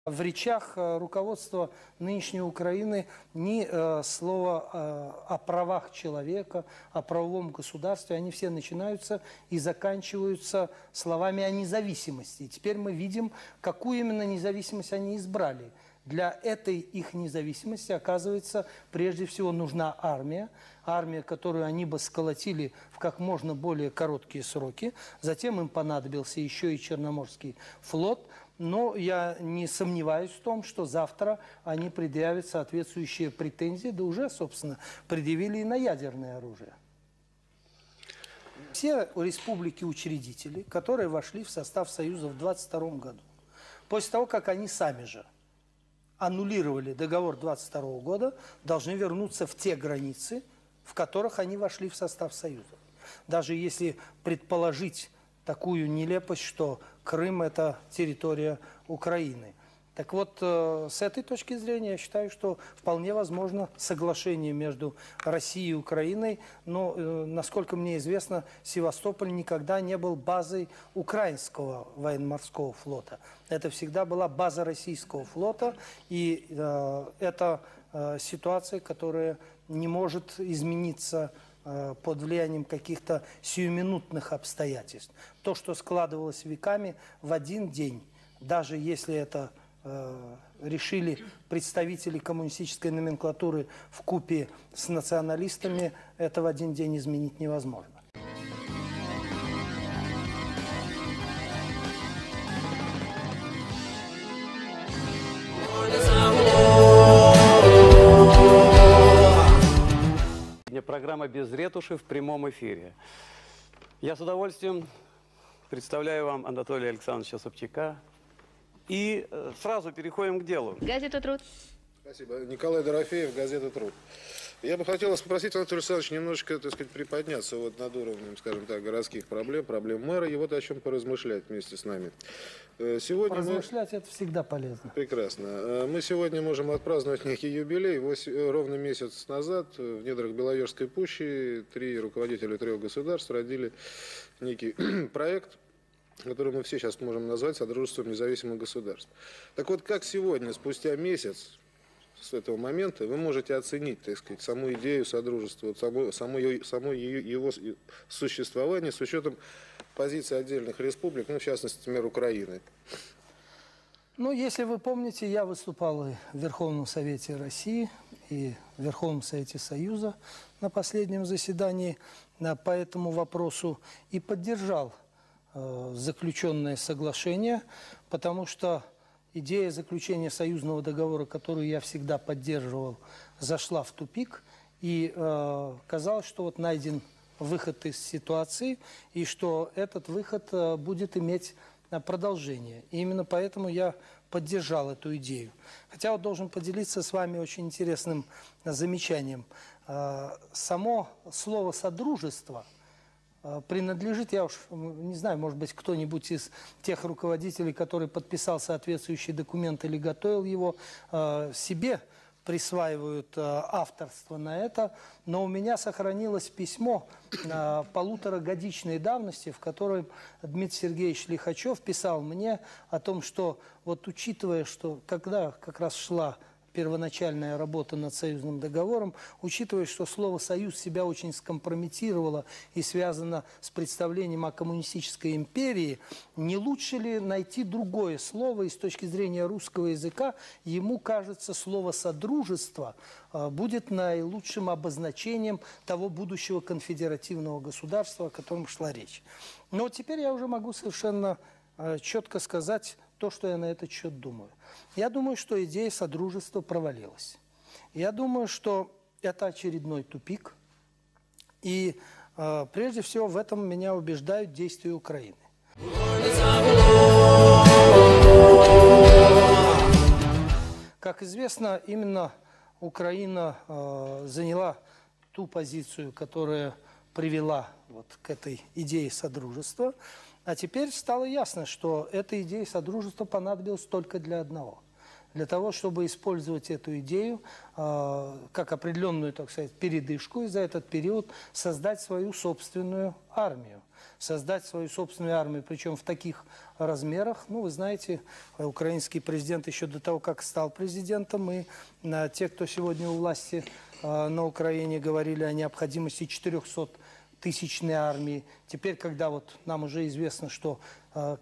В речах руководства нынешней Украины ни слова о правах человека, о правовом государстве, они все начинаются и заканчиваются словами о независимости. И теперь мы видим, какую именно независимость они избрали. Для этой их независимости, оказывается, прежде всего нужна армия. Армия, которую они бы сколотили в как можно более короткие сроки. Затем им понадобился еще и Черноморский флот. Но я не сомневаюсь в том, что завтра они предъявят соответствующие претензии, да уже, собственно, предъявили и на ядерное оружие. Все республики-учредители, которые вошли в состав Союза в 1922 году, после того, как они сами же аннулировали договор 1922 года, должны вернуться в те границы, в которых они вошли в состав Союза. Даже если предположить такую нелепость, что Крым – это территория Украины. Так вот, с этой точки зрения я считаю, что вполне возможно соглашение между Россией и Украиной, но, насколько мне известно, Севастополь никогда не был базой украинского военно-морского флота. Это всегда была база российского флота, и это ситуация, которая не может измениться под влиянием каких-то сиюминутных обстоятельств. То, что складывалось веками, в один день, даже если это решили представители коммунистической номенклатуры вкупе с националистами, это в один день изменить невозможно. Программа «Без ретуши» в прямом эфире. Я с удовольствием представляю вам Анатолия Александровича Собчака. И сразу переходим к делу. Газета «Труд». Спасибо. Николай Дорофеев, газета «Труд». Я бы хотел вас попросить, Анатолий Александрович, немножечко, так сказать, приподняться вот над уровнем, скажем так, городских проблем мэра, и вот о чем поразмышлять вместе с нами. Сегодня Поразмышлять это всегда полезно. Прекрасно. Мы сегодня можем отпраздновать некий юбилей. Ровно месяц назад в недрах Беловежской пущи 3 руководителя 3 государств родили некий проект, который мы все сейчас можем назвать Содружеством независимых государств. Так вот, как сегодня, спустя месяц с этого момента, вы можете оценить, так сказать, саму идею Содружества, само его существование с учетом позиции отдельных республик, ну, в частности, например, Украины? Ну, если вы помните, я выступал и в Верховном Совете России, и в Верховном Совете Союза на последнем заседании по этому вопросу и поддержал заключенное соглашение, потому что идея заключения союзного договора, которую я всегда поддерживал, зашла в тупик, и казалось, что вот найден выход из ситуации, и что этот выход будет иметь продолжение. И именно поэтому я поддержал эту идею. Хотя вот должен поделиться с вами очень интересным замечанием. Само слово «содружество» принадлежит, я уж не знаю, может быть, кто-нибудь из тех руководителей, который подписал соответствующий документ или готовил его, себе присваивают авторство на это, но у меня сохранилось письмо полуторагодичной давности, в котором Дмитрий Сергеевич Лихачев писал мне о том, что вот учитывая, что когда как раз шла первоначальная работа над союзным договором, учитывая, что слово «союз» себя очень скомпрометировало и связано с представлением о коммунистической империи, не лучше ли найти другое слово, и с точки зрения русского языка, ему кажется, слово «содружество» будет наилучшим обозначением того будущего конфедеративного государства, о котором шла речь. Но теперь я уже могу совершенно четко сказать то, что я на этот счет думаю. Я думаю, что идея содружества провалилась. Я думаю, что это очередной тупик. И прежде всего в этом меня убеждают действия Украины. Как известно, именно Украина заняла ту позицию, которая привела вот к этой идее содружества. А теперь стало ясно, что эта идея содружества понадобилась только для одного. Для того, чтобы использовать эту идею как определенную, так сказать, передышку и за этот период создать свою собственную армию. создать свою собственную армию, причем в таких размерах. Ну, вы знаете, украинский президент еще до того, как стал президентом, и те, кто сегодня у власти на Украине, говорили о необходимости 400-тысячной армии. Теперь, когда вот нам уже известно, что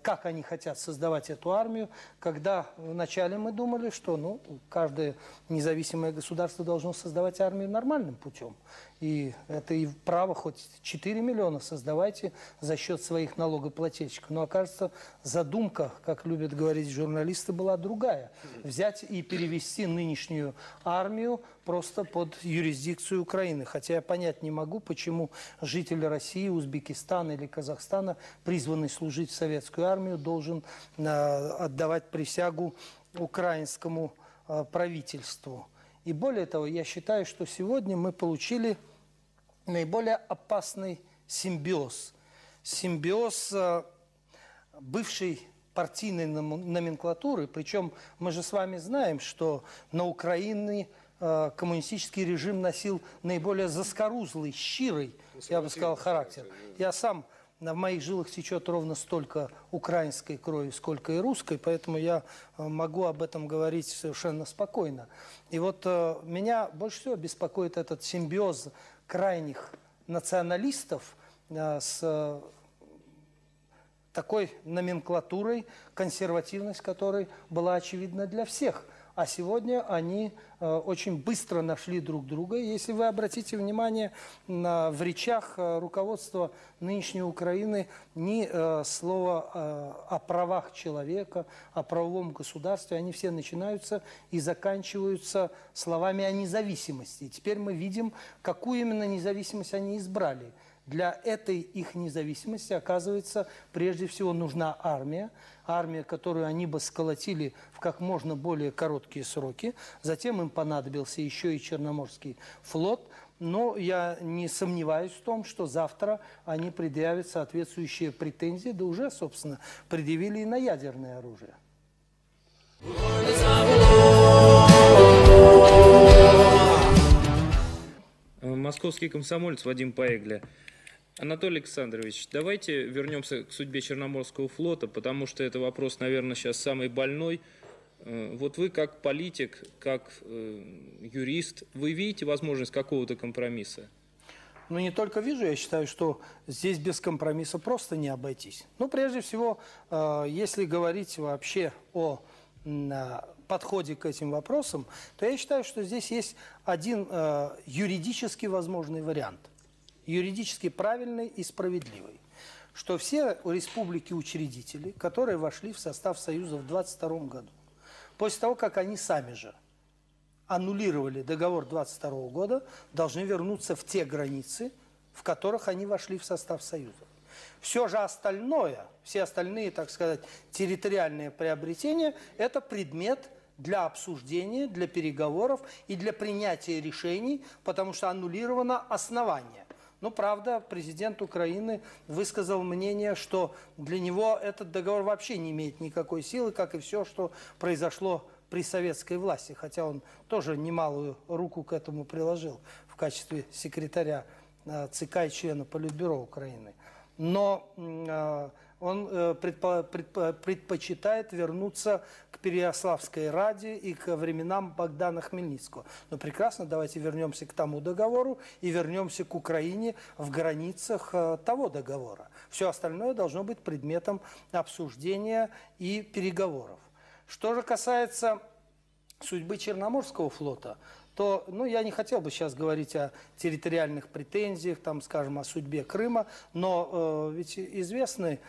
как они хотят создавать эту армию, когда вначале мы думали, что ну, каждое независимое государство должно создавать армию нормальным путем. И это и право, хоть 4 миллиона создавайте за счет своих налогоплательщиков. Но, окажется, задумка, как любят говорить журналисты, была другая. Взять и перевести нынешнюю армию просто под юрисдикцию Украины. Хотя я понять не могу, почему жители России, Узбекистана или Казахстана, призванный служить в советскую армию, должен отдавать присягу украинскому правительству. И более того, я считаю, что сегодня мы получили наиболее опасный симбиоз. Симбиоз бывшей партийной номенклатуры. Причем мы же с вами знаем, что на Украине коммунистический режим носил наиболее заскорузлый, щирый, я бы сказал, характер. Я сам, в моих жилах течет ровно столько украинской крови, сколько и русской, поэтому я могу об этом говорить совершенно спокойно. И вот меня больше всего беспокоит этот симбиоз крайних националистов с такой номенклатурой, консервативность которой была очевидна для всех. А сегодня они очень быстро нашли друг друга. Если вы обратите внимание, в речах руководства нынешней Украины ни слова о правах человека, о правовом государстве, они все начинаются и заканчиваются словами о независимости. И теперь мы видим, какую именно независимость они избрали. Для этой их независимости, оказывается, прежде всего нужна армия. Армия, которую они бы сколотили в как можно более короткие сроки. Затем им понадобился еще и Черноморский флот. Но я не сомневаюсь в том, что завтра они предъявят соответствующие претензии, да уже, собственно, предъявили и на ядерное оружие. Московский комсомолец Вадим Паегля. Анатолий Александрович, давайте вернемся к судьбе Черноморского флота, потому что это вопрос, наверное, сейчас самый больной. Вот вы как политик, как юрист, вы видите возможность какого-то компромисса? Ну, не только вижу, я считаю, что здесь без компромисса просто не обойтись. Ну, прежде всего, если говорить вообще о подходе к этим вопросам, то я считаю, что здесь есть один юридически возможный вариант. Юридически правильный и справедливый. Что все республики-учредители, которые вошли в состав Союза в 1922 году, после того, как они сами же аннулировали договор 1922 года, должны вернуться в те границы, в которых они вошли в состав Союза. Все же остальное, все остальные, так сказать, территориальные приобретения – это предмет для обсуждения, для переговоров и для принятия решений, потому что аннулировано основание. Но, правда, президент Украины высказал мнение, что для него этот договор вообще не имеет никакой силы, как и все, что произошло при советской власти. Хотя он тоже немалую руку к этому приложил в качестве секретаря ЦК и члена Политбюро Украины. Но он предпочитает вернуться к Переяславской Раде и к временам Богдана Хмельницкого. Но прекрасно, давайте вернемся к тому договору и вернемся к Украине в границах того договора. Все остальное должно быть предметом обсуждения и переговоров. Что же касается судьбы Черноморского флота, то, ну, я не хотел бы сейчас говорить о территориальных претензиях, там, скажем, о судьбе Крыма, но ведь известны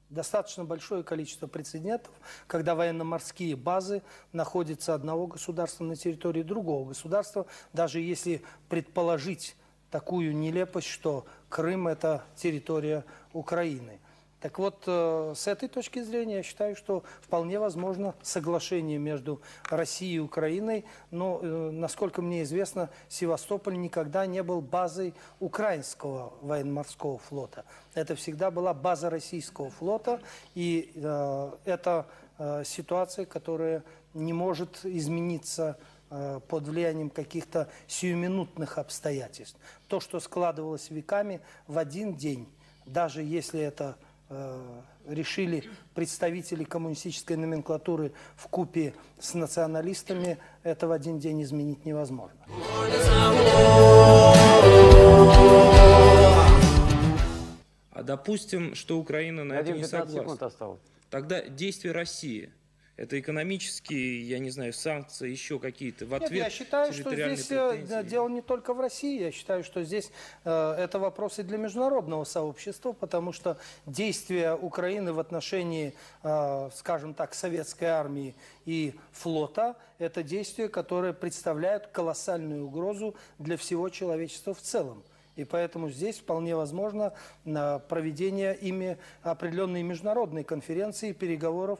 достаточно большое количество прецедентов, когда военно-морские базы находятся одного государства на территории другого государства, даже если предположить такую нелепость, что Крым – это территория Украины. Так вот, с этой точки зрения я считаю, что вполне возможно соглашение между Россией и Украиной. Но, насколько мне известно, Севастополь никогда не был базой украинского военно-морского флота. Это всегда была база российского флота. И это ситуация, которая не может измениться под влиянием каких-то сиюминутных обстоятельств. То, что складывалось веками, в один день, даже если это решили представители коммунистической номенклатуры вкупе с националистами, это в один день изменить невозможно. А допустим, что Украина на это не 15 секунд согласна. осталось. Тогда действия России, это экономические, я не знаю, санкции, еще какие-то, в Нет, ответ я считаю, что территориальные здесь претензии. дело не только в России. Я считаю, что здесь это вопросы для международного сообщества, потому что действия Украины в отношении, скажем так, советской армии и флота, это действия, которые представляют колоссальную угрозу для всего человечества в целом. И поэтому здесь вполне возможно проведение ими определенной международной конференции, переговоров,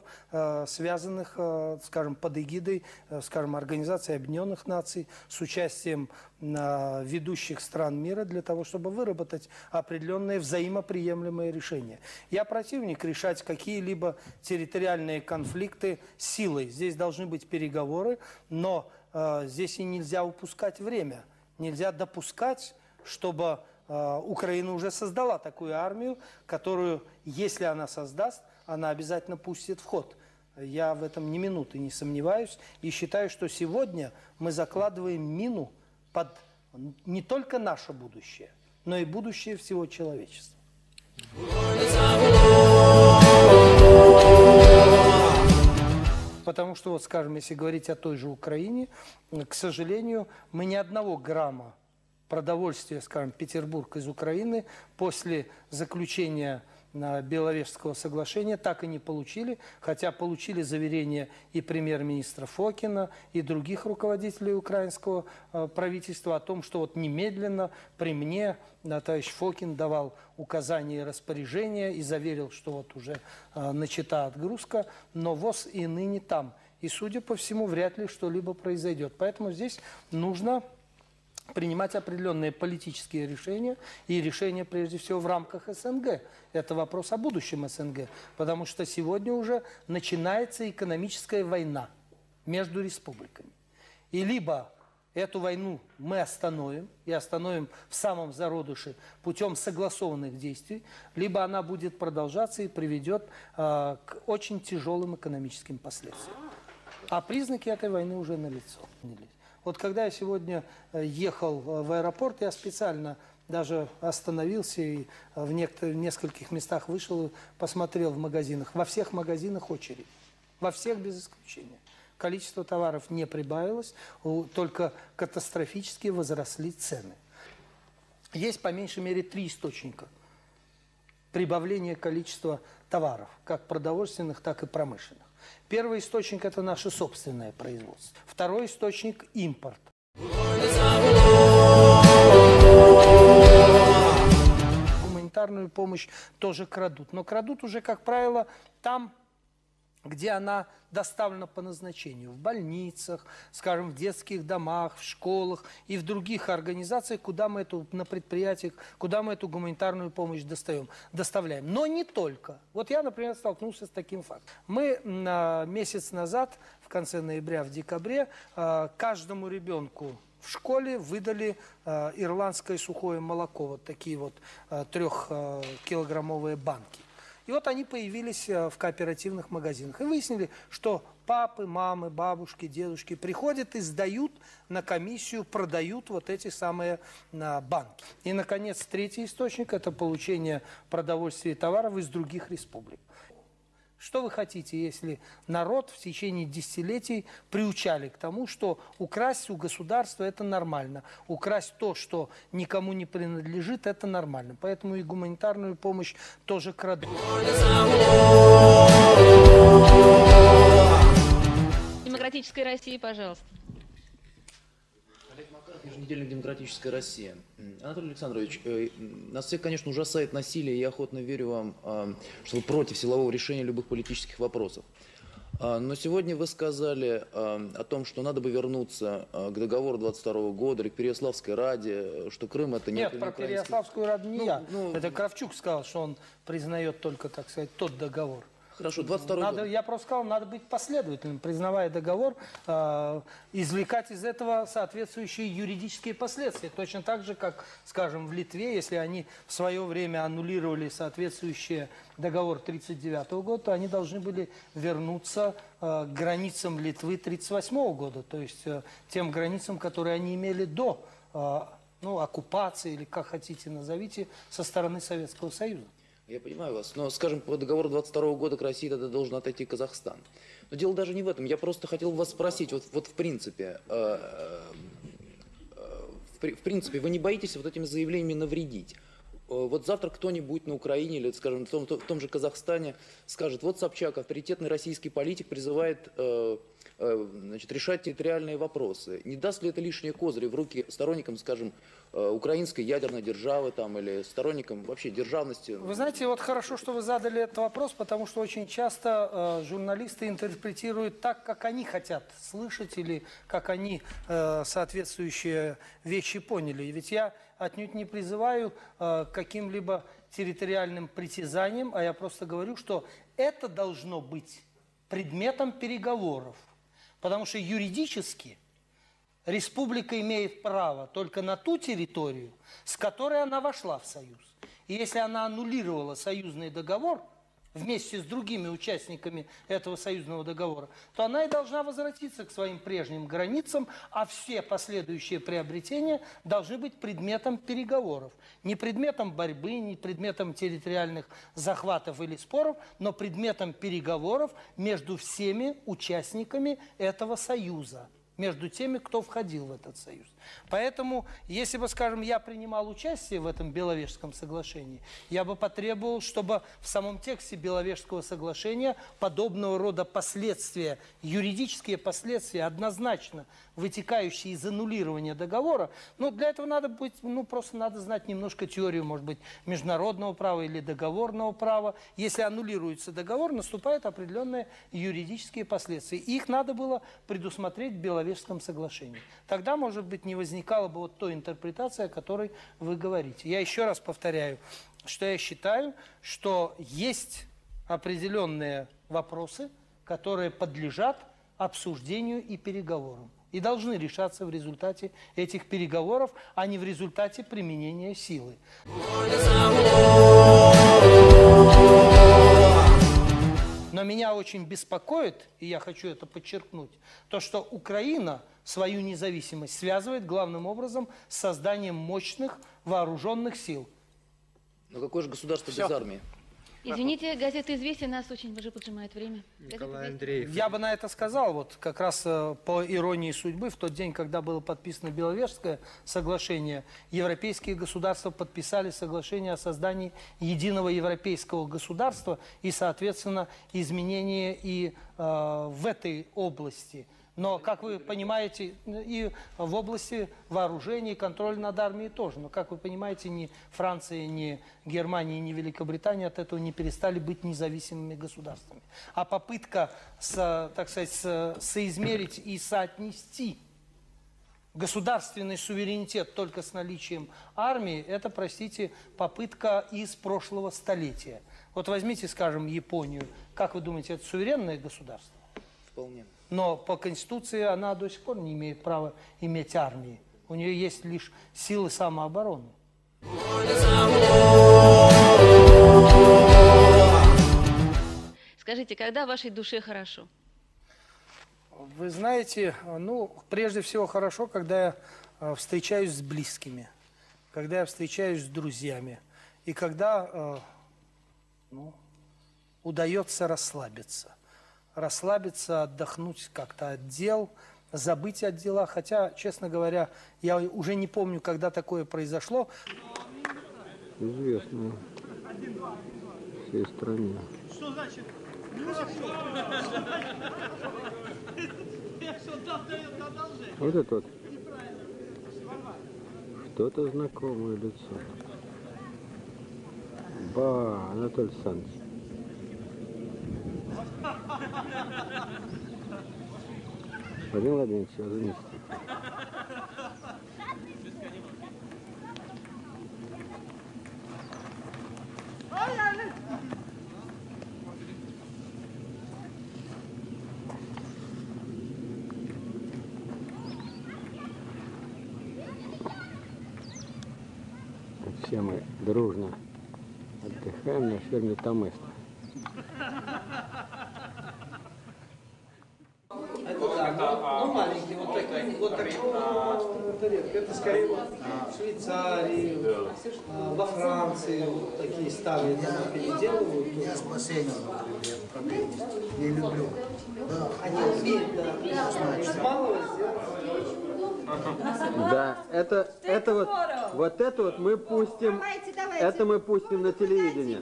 связанных, скажем, под эгидой, скажем, Организации Объединенных Наций, с участием ведущих стран мира для того, чтобы выработать определенные взаимоприемлемые решения. Я противник решать какие-либо территориальные конфликты силой. Здесь должны быть переговоры, но здесь и нельзя упускать время. Нельзя допускать, чтобы Украина уже создала такую армию, которую, если она создаст, она обязательно пустит в ход. Я в этом ни минуты не сомневаюсь и считаю, что сегодня мы закладываем мину под не только наше будущее, но и будущее всего человечества. Потому что, вот, скажем, если говорить о той же Украине, к сожалению, мы ни одного грамма продовольствия, скажем, Петербург из Украины после заключения Беловежского соглашения так и не получили, хотя получили заверения и премьер-министра Фокина, и других руководителей украинского правительства о том, что вот немедленно при мне товарищ Фокин давал указания и распоряжения и заверил, что вот уже начата отгрузка, но ВОЗ и ныне там. И, судя по всему, вряд ли что-либо произойдет. Поэтому здесь нужно принимать определенные политические решения, и решения, прежде всего, в рамках СНГ. Это вопрос о будущем СНГ, потому что сегодня уже начинается экономическая война между республиками. И либо эту войну мы остановим, и остановим в самом зародыше путем согласованных действий, либо она будет продолжаться и приведет к очень тяжелым экономическим последствиям. А признаки этой войны уже налицо. Вот когда я сегодня ехал в аэропорт, я специально даже остановился и в нескольких местах вышел и посмотрел в магазинах. Во всех магазинах очередь. Во всех без исключения. Количество товаров не прибавилось, только катастрофически возросли цены. Есть по меньшей мере 3 источника прибавления количества товаров, как продовольственных, так и промышленных. Первый источник – это наше собственное производство. Второй источник – импорт. Гуманитарную помощь тоже крадут. Но крадут уже, как правило, там, где она доставлена по назначению. В больницах, скажем, в детских домах, в школах и в других организациях, куда мы на предприятиях, куда мы эту гуманитарную помощь доставляем. Но не только. Вот я, например, столкнулся с таким фактом. Мы месяц назад, в конце ноября, в декабре, каждому ребенку в школе выдали ирландское сухое молоко. Вот такие вот 3-килограммовые банки. И вот они появились в кооперативных магазинах. И выяснили, что папы, мамы, бабушки, дедушки приходят и сдают на комиссию, продают вот эти самые банки. И, наконец, третий источник – это получение продовольствия и товаров из других республик. Что вы хотите, если народ в течение десятилетий приучали к тому, что украсть у государства – это нормально, украсть то, что никому не принадлежит – это нормально. Поэтому и гуманитарную помощь тоже крадут. Демократической России, пожалуйста. Еженедельник «Демократическая Россия». Анатолий Александрович, нас всех, конечно, ужасает насилие, и я охотно верю вам, что вы против силового решения любых политических вопросов. Но сегодня вы сказали о том, что надо бы вернуться к договору 22 года или к Переяславской Раде, что Крым это не... Нет, про Переяславскую Раду не я. Это Кравчук сказал, что он признает только, так сказать, тот договор. Хорошо, 22 год. Я просто сказал, надо быть последовательным, признавая договор, извлекать из этого соответствующие юридические последствия. Точно так же, как, скажем, в Литве, если они в свое время аннулировали соответствующий договор 1939 года, то они должны были вернуться к границам Литвы 1938 года, то есть тем границам, которые они имели до оккупации, или как хотите назовите, со стороны Советского Союза. Я понимаю вас, но, скажем, по договору 22 года к России тогда должен отойти Казахстан. Но дело даже не в этом. Я просто хотел вас спросить, вот в принципе, вы не боитесь вот этими заявлениями навредить? Вот завтра кто-нибудь на Украине или, скажем, в том же Казахстане скажет, вот Собчак, авторитетный российский политик, призывает решать территориальные вопросы. Не даст ли это лишние козыри в руки сторонникам, скажем, украинской ядерной державы там, или сторонникам вообще державности? Вы знаете, вот хорошо, что вы задали этот вопрос, потому что очень часто журналисты интерпретируют так, как они хотят слышать, или как они соответствующие вещи поняли. Ведь я отнюдь не призываю к каким-либо территориальным притязаниям, а я просто говорю, что это должно быть предметом переговоров. Потому что юридически республика имеет право только на ту территорию, с которой она вошла в Союз. И если она аннулировала союзный договор вместе с другими участниками этого союзного договора, то она и должна возвратиться к своим прежним границам, а все последующие приобретения должны быть предметом переговоров. Не предметом борьбы, не предметом территориальных захватов или споров, но предметом переговоров между всеми участниками этого союза, между теми, кто входил в этот союз. Поэтому, если бы, скажем, я принимал участие в этом Беловежском соглашении, я бы потребовал, чтобы в самом тексте Беловежского соглашения подобного рода последствия, юридические последствия, однозначно вытекающие из аннулирования договора, для этого надо быть, просто надо знать немножко теорию, может быть, международного права или договорного права. Если аннулируется договор, наступают определенные юридические последствия. Их надо было предусмотреть в Беловежском соглашении. Тогда, может быть, не возникала бы вот той интерпретации, о которой вы говорите. Я еще раз повторяю, что я считаю, что есть определенные вопросы, которые подлежат обсуждению и переговорам. И должны решаться в результате этих переговоров, а не в результате применения силы. Но меня очень беспокоит, и я хочу это подчеркнуть, то, что Украина свою независимость связывает главным образом с созданием мощных вооруженных сил. Но какое же государство без армии? Извините, газета «Известия» нас очень уже поджимает время. Николай Андреев. Я бы на это сказал, вот как раз по иронии судьбы, в тот день, когда было подписано Беловежское соглашение, европейские государства подписали соглашение о создании единого европейского государства и, соответственно, изменения и в этой области. Но, как вы понимаете, и в области вооружений, контроля над армией тоже. Но, как вы понимаете, ни Франция, ни Германия, ни Великобритания от этого не перестали быть независимыми государствами. А попытка, так сказать, соизмерить и соотнести государственный суверенитет только с наличием армии, это, простите, попытка из прошлого столетия. Вот возьмите, скажем, Японию. Как вы думаете, это суверенное государство? Вполне. Но по Конституции она до сих пор не имеет права иметь армии. У нее есть лишь силы самообороны. Скажите, когда вашей душе хорошо? Вы знаете, прежде всего хорошо, когда я встречаюсь с близкими, когда я встречаюсь с друзьями, и когда удается расслабиться. Расслабиться, отдохнуть как-то от дел, забыть о делах. Хотя, честно говоря, я уже не помню, когда такое произошло. Известно всей стране. Что значит? Вот это вот. Что-то знакомое лицо. Анатолий Александрович. Владимир Владимирович, извините. Все мы дружно отдыхаем на ферме Таместа. Маленький, вот такого редко. Это скорее в Швейцарии, во Франции вот такие старые дома переделывают. Я с бассейном, например, не люблю. Да. Они умеют, да, из малого сделать. Да, это вот мы пустим, это мы пустим на телевидение.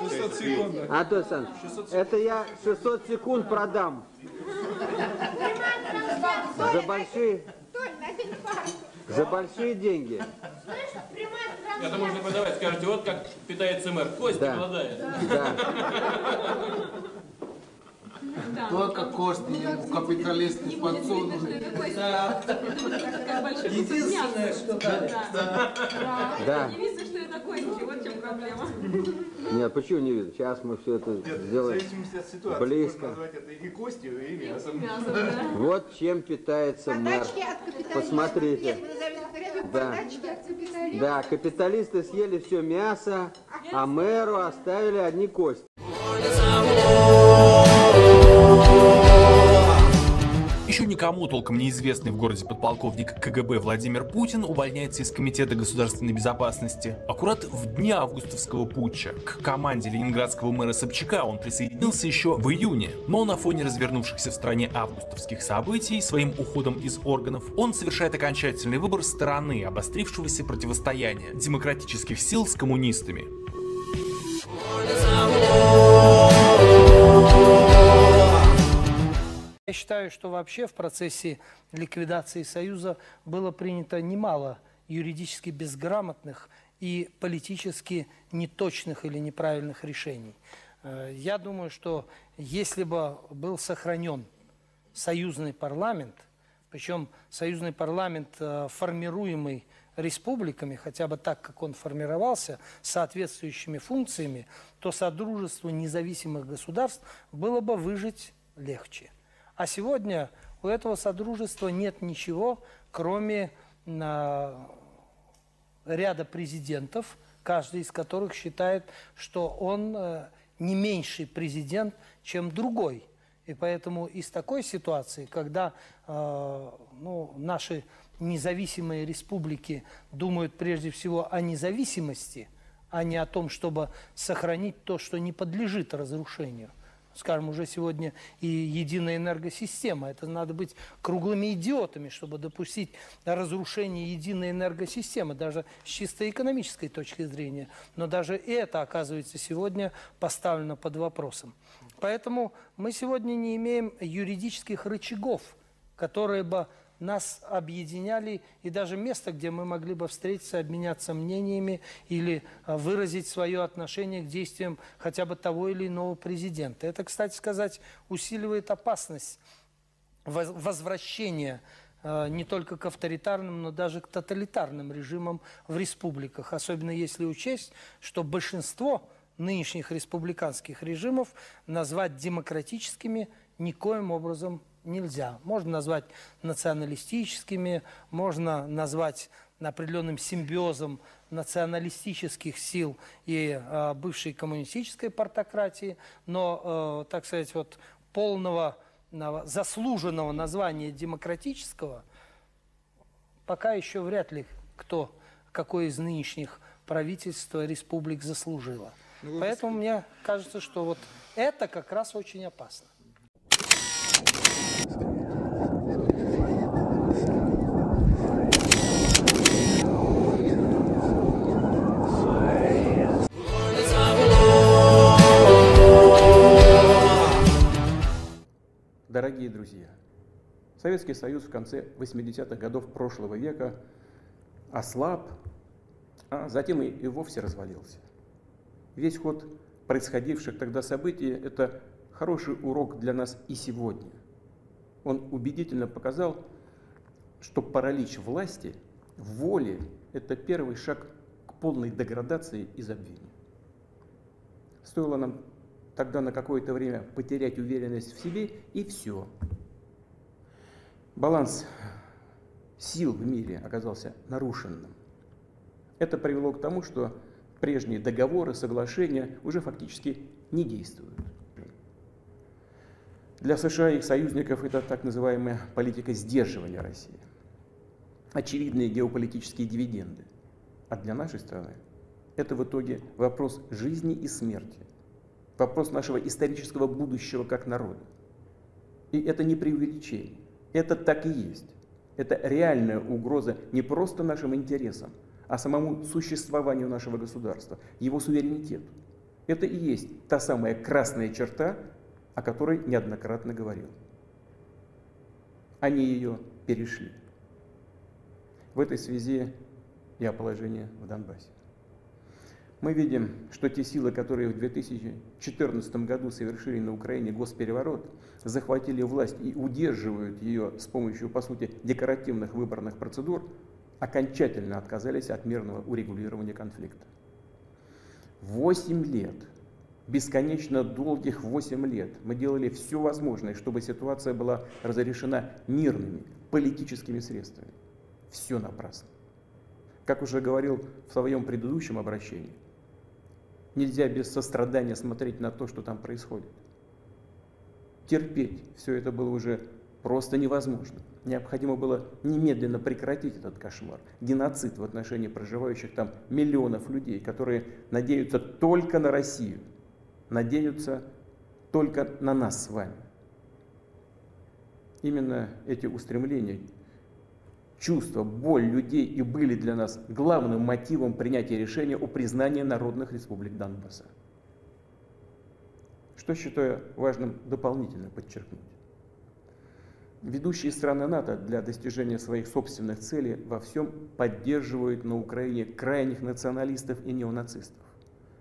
600 секунд. Анатолий Александрович, это я 600 секунд продам. За большие деньги. Это можно продавать, скажете, вот как питается мэр, кости голодает. Да. Только кости у капиталистов подсунули. Единственное, что Да. Не видно, что это кости, вот в чем проблема. Нет, почему не видно? Сейчас мы все это сделаем В зависимости от ситуации, близко. можно назвать это и костью, и мясом. Вот чем питается мэр. Посмотрите. Да. Да, капиталисты съели все мясо, а мэру оставили одни кости. Еще никому толком неизвестный в городе подполковник КГБ Владимир Путин увольняется из Комитета государственной безопасности. Аккурат в дни августовского путча к команде ленинградского мэра Собчака он присоединился еще в июне. Но на фоне развернувшихся в стране августовских событий своим уходом из органов он совершает окончательный выбор стороны обострившегося противостояния демократических сил с коммунистами. Я считаю, что вообще в процессе ликвидации Союза было принято немало юридически безграмотных и политически неточных или неправильных решений. Я думаю, что если бы был сохранен союзный парламент, причем союзный парламент, формируемый республиками, хотя бы так, как он формировался, с соответствующими функциями, то Содружеству независимых государств было бы выжить легче. А сегодня у этого Содружества нет ничего, кроме ряда президентов, каждый из которых считает, что он не меньший президент, чем другой. И поэтому из такой ситуации, когда наши независимые республики думают прежде всего о независимости, а не о том, чтобы сохранить то, что не подлежит разрушению. Скажем, уже сегодня и единая энергосистема. Это надо быть круглыми идиотами, чтобы допустить разрушение единой энергосистемы, даже с чисто экономической точки зрения. Но даже это, оказывается, сегодня поставлено под вопросом. Поэтому мы сегодня не имеем юридических рычагов, которые бы нас объединяли, и даже место, где мы могли бы встретиться, обменяться мнениями или выразить свое отношение к действиям хотя бы того или иного президента. Это, кстати сказать, усиливает опасность возвращения не только к авторитарным, но даже к тоталитарным режимам в республиках. Особенно если учесть, что большинство нынешних республиканских режимов назвать демократическими никоим образом нельзя. Можно назвать националистическими, можно назвать определенным симбиозом националистических сил и бывшей коммунистической партократии, но, так сказать, вот полного заслуженного названия демократического пока еще вряд ли какое из нынешних правительств республик заслужило. Поэтому мне кажется, что вот это как раз очень опасно. Дорогие друзья, Советский Союз в конце 80-х годов прошлого века ослаб, а затем и вовсе развалился. Весь ход происходивших тогда событий – это хороший урок для нас и сегодня. Он убедительно показал, что паралич власти, воли – это первый шаг к полной деградации и забвению. Стоило нам тогда на какое-то время потерять уверенность в себе, и все. Баланс сил в мире оказался нарушенным. Это привело к тому, что прежние договоры, соглашения уже фактически не действуют. Для США и их союзников это так называемая политика сдерживания России. Очевидные геополитические дивиденды. А для нашей страны это в итоге вопрос жизни и смерти. Вопрос нашего исторического будущего как народа. И это не преувеличение. Это так и есть. Это реальная угроза не просто нашим интересам, а самому существованию нашего государства, его суверенитету. Это и есть та самая красная черта, о которой неоднократно говорил. Они ее перешли. В этой связи и о положении в Донбассе. Мы видим, что те силы, которые в 2014 году совершили на Украине госпереворот, захватили власть и удерживают ее с помощью, по сути, декоративных выборных процедур, окончательно отказались от мирного урегулирования конфликта. 8 лет, бесконечно долгих 8 лет мы делали все возможное, чтобы ситуация была разрешена мирными, политическими средствами. Все напрасно. Как уже говорил в своем предыдущем обращении, нельзя без сострадания смотреть на то, что там происходит. Терпеть все это было уже просто невозможно. Необходимо было немедленно прекратить этот кошмар, геноцид в отношении проживающих там миллионов людей, которые надеются только на Россию, надеются только на нас с вами. Именно эти устремления, чувства, боль людей и были для нас главным мотивом принятия решения о признании народных республик Донбасса. Что считаю важным дополнительно подчеркнуть. Ведущие страны НАТО для достижения своих собственных целей во всем поддерживают на Украине крайних националистов и неонацистов,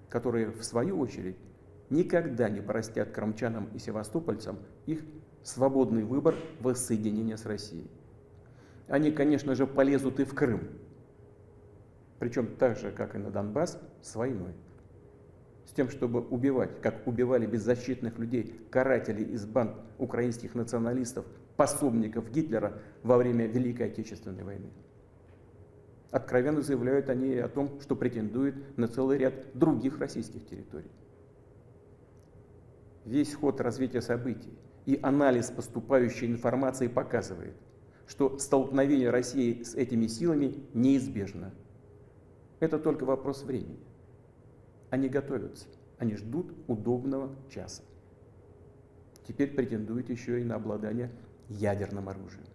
которые, в свою очередь, никогда не простят крымчанам и севастопольцам их свободный выбор воссоединения с Россией. Они, конечно же, полезут и в Крым, причем так же, как и на Донбасс, с войной. С тем, чтобы убивать, как убивали беззащитных людей, каратели из банд украинских националистов, пособников Гитлера во время Великой Отечественной войны. Откровенно заявляют они о том, что претендуют на целый ряд других российских территорий. Весь ход развития событий и анализ поступающей информации показывает, что столкновение России с этими силами неизбежно. Это только вопрос времени. Они готовятся, они ждут удобного часа. Теперь претендуют еще и на обладание ядерным оружием.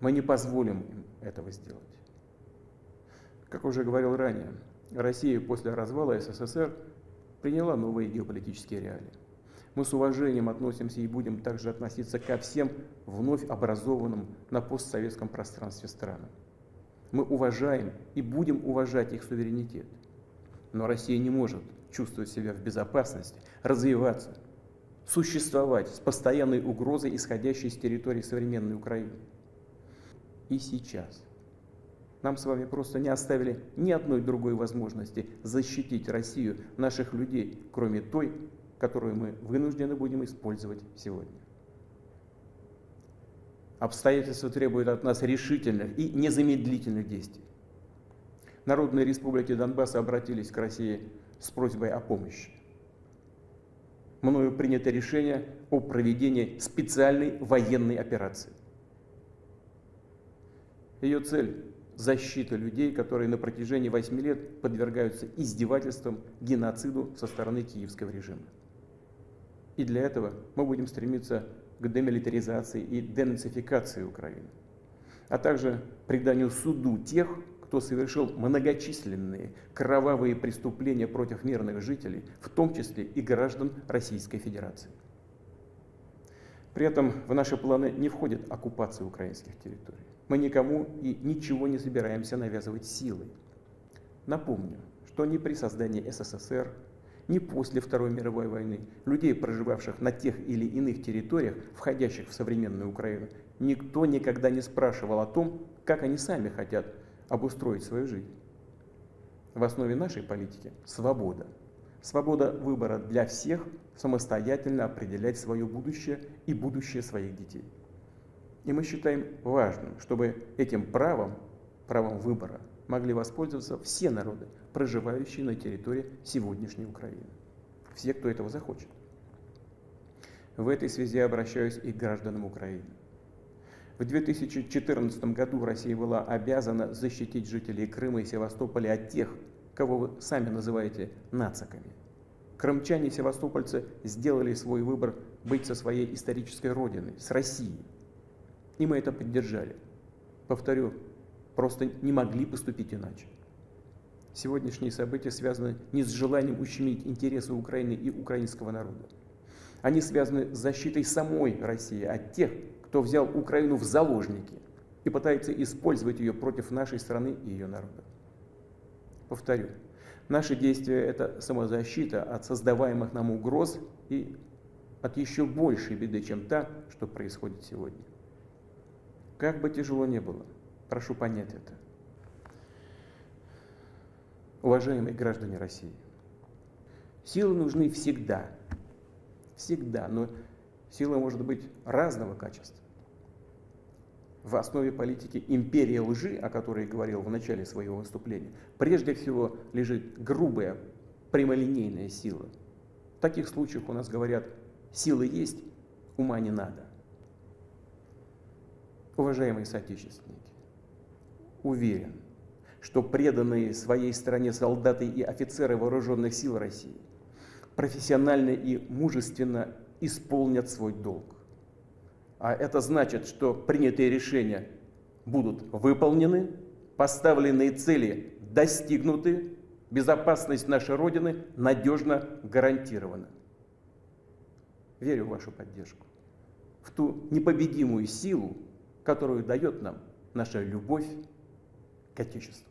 Мы не позволим им этого сделать. Как уже говорил ранее, Россия после развала СССР приняла новые геополитические реалии. Мы с уважением относимся и будем также относиться ко всем вновь образованным на постсоветском пространстве странам. Мы уважаем и будем уважать их суверенитет. Но Россия не может чувствовать себя в безопасности, развиваться, существовать с постоянной угрозой, исходящей с территории современной Украины. И сейчас нам с вами просто не оставили ни одной другой возможности защитить Россию, наших людей, кроме той, которую мы вынуждены будем использовать сегодня. Обстоятельства требуют от нас решительных и незамедлительных действий. Народные республики Донбасса обратились к России с просьбой о помощи. Мною принято решение о проведении специальной военной операции. Ее цель – защита людей, которые на протяжении 8 лет подвергаются издевательствам, геноциду со стороны киевского режима. И для этого мы будем стремиться к демилитаризации и денацификации Украины, а также преданию суду тех, кто совершил многочисленные кровавые преступления против мирных жителей, в том числе и граждан Российской Федерации. При этом в наши планы не входит оккупация украинских территорий. Мы никому и ничего не собираемся навязывать силой. Напомню, что ни при создании СССР, ни после Второй мировой войны людей, проживавших на тех или иных территориях, входящих в современную Украину, никто никогда не спрашивал о том, как они сами хотят обустроить свою жизнь. В основе нашей политики свобода. Свобода выбора для всех самостоятельно определять свое будущее и будущее своих детей. И мы считаем важным, чтобы этим правом выбора могли воспользоваться все народы, проживающие на территории сегодняшней Украины. Все, кто этого захочет. В этой связи обращаюсь и к гражданам Украины. В 2014 году Россия была обязана защитить жителей Крыма и Севастополя от тех, кого вы сами называете нациками. Крымчане и севастопольцы сделали свой выбор быть со своей исторической родиной, с Россией. И мы это поддержали. Повторю, просто не могли поступить иначе. Сегодняшние события связаны не с желанием ущемить интересы Украины и украинского народа. Они связаны с защитой самой России от тех, кто взял Украину в заложники и пытается использовать ее против нашей страны и ее народа. Повторю, наши действия – это самозащита от создаваемых нам угроз и от еще большей беды, чем та, что происходит сегодня. Как бы тяжело ни было, прошу понять это. Уважаемые граждане России, силы нужны всегда. Всегда, но сила может быть разного качества. В основе политики империи лжи, о которой я говорил в начале своего выступления, прежде всего лежит грубая, прямолинейная сила. В таких случаях у нас говорят, силы есть, ума не надо. Уважаемые соотечественники, уверен, что преданные своей стране солдаты и офицеры вооруженных сил России профессионально и мужественно исполнят свой долг. А это значит, что принятые решения будут выполнены, поставленные цели достигнуты, безопасность нашей Родины надежно гарантирована. Верю в вашу поддержку, в ту непобедимую силу, которую дает нам наша любовь к Отечеству.